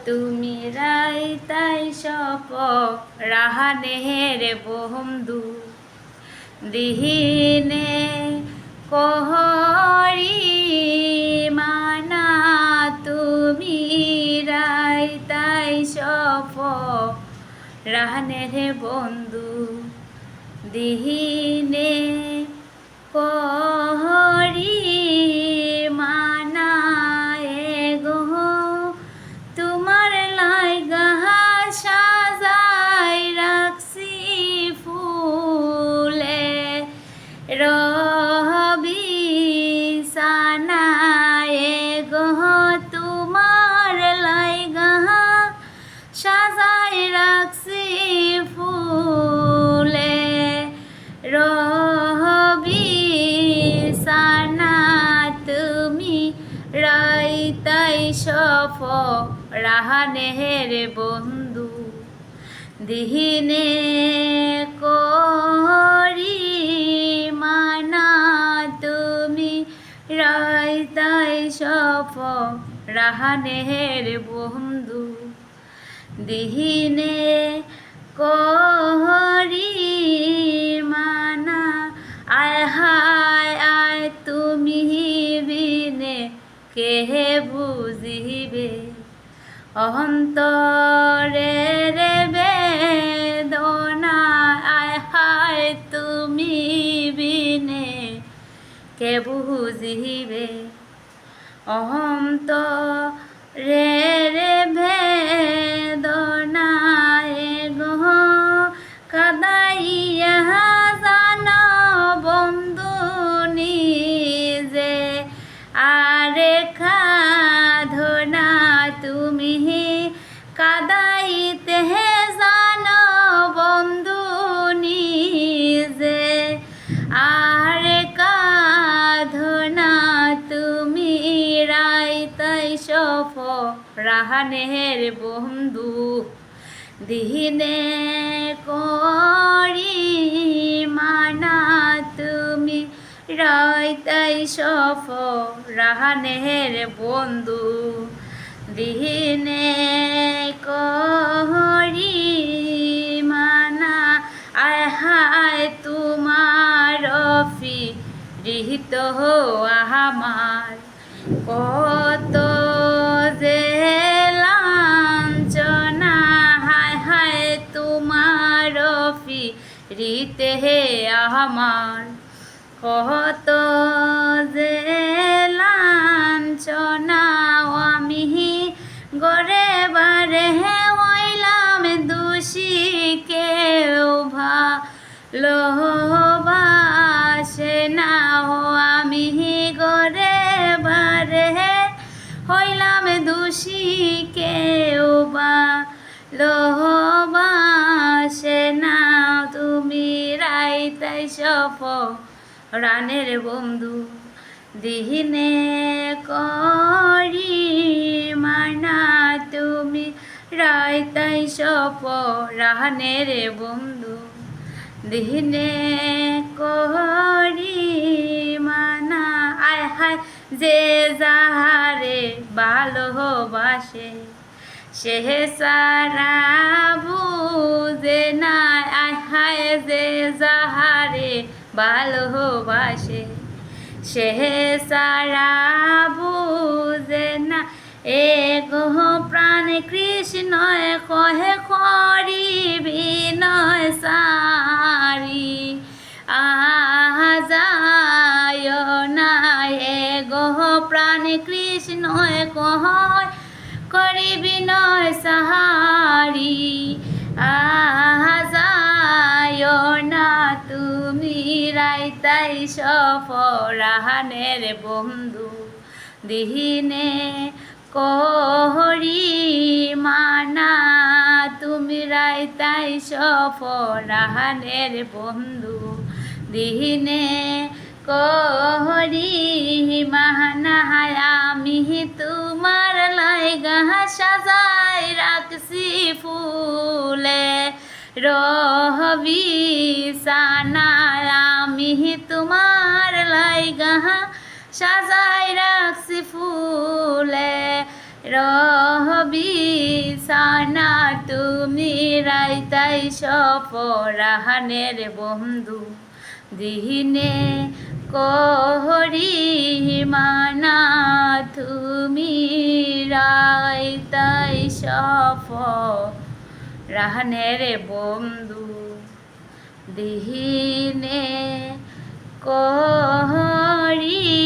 তুমি রাইতাই সপ রাহানের বন্ধু দিহিনে কহরি মানা তুমি রাইতাই সপ রাহানের বন্ধু দিহিনে কহরি মানা এগো তোমার লাইগা সাজাই রাখছি ফুলে রবি সানায় গো তোমার লাইগা সাজাই রাখছি ফুলে রবি সানা তুমি রাইতাই সফ রাহানের বন্ধু দিহিনে করি মানা তুমি রাইতাই সফ রাহানের বন্ধু দিহিনে করি মানা আয় হায় আয় তুমি বিনে কে বুঝিবে অন্তরের বেদনা আয় হায় তুমি বিনে কে বুঝিবে অন্তরের বেদনা গো কাদাইয়া জানো বন্ধু নিজে আরে খাধনা তুমি কাদাইতে জানো বন্ধু নিজে আরে কাধনা তুমি রাইতাই সফ রাহানের বন্ধু দিহিনে করি মানা তুমি রাইতাই সফ রাহানের বন্ধু দিহিনে করি মানা আয় হায় তোমার রিহিত আমার কত যে লাঞ্ছনা হায় হায় তোমার রিতে আমার কত যে লাঞ্ছনা আমি গরে বারে হইলাম দোষী কেউ ভালোবাসে না আমি গরে বারে হইলাম দোষী কেউ ভালোবাসে না তুমি রাইতাই সফ রানের বন্ধু দিহিনে করি মানা তুমি রাইতাই সফ রানের বন্ধু দিহিনে করি মানা আয় হায় যে যাহারে ভালোবাসে সে সারা বুঝে না আয় হায় যে যাহারে ভালোবাসে সে সারা বুঝে না এগো প্রাণ কৃষ্ণ কহে করি বিনয় সারি আজায় না এগো প্রাণ কৃষ্ণ কহ করি বিনয় সাহারি আজায় না তুমি রাইতাই সফ রাহানের বন্ধু দিহিনে করি মানা তুমি রাইতাই সফ রাহানের বন্ধু দিহিনে করি মানা আমি তোমার লাইগা সাজাই রাখছি ফুলে রবি সানা আমি তোমার লাইগা সাজাই রাখছি ফুলে রহবি সানা তুমি রাইতাই সপরাহানের বন্ধু দিনে কহরি মানা তুমি রাইতাই সপরাহানের বন্ধু দিনে কহরি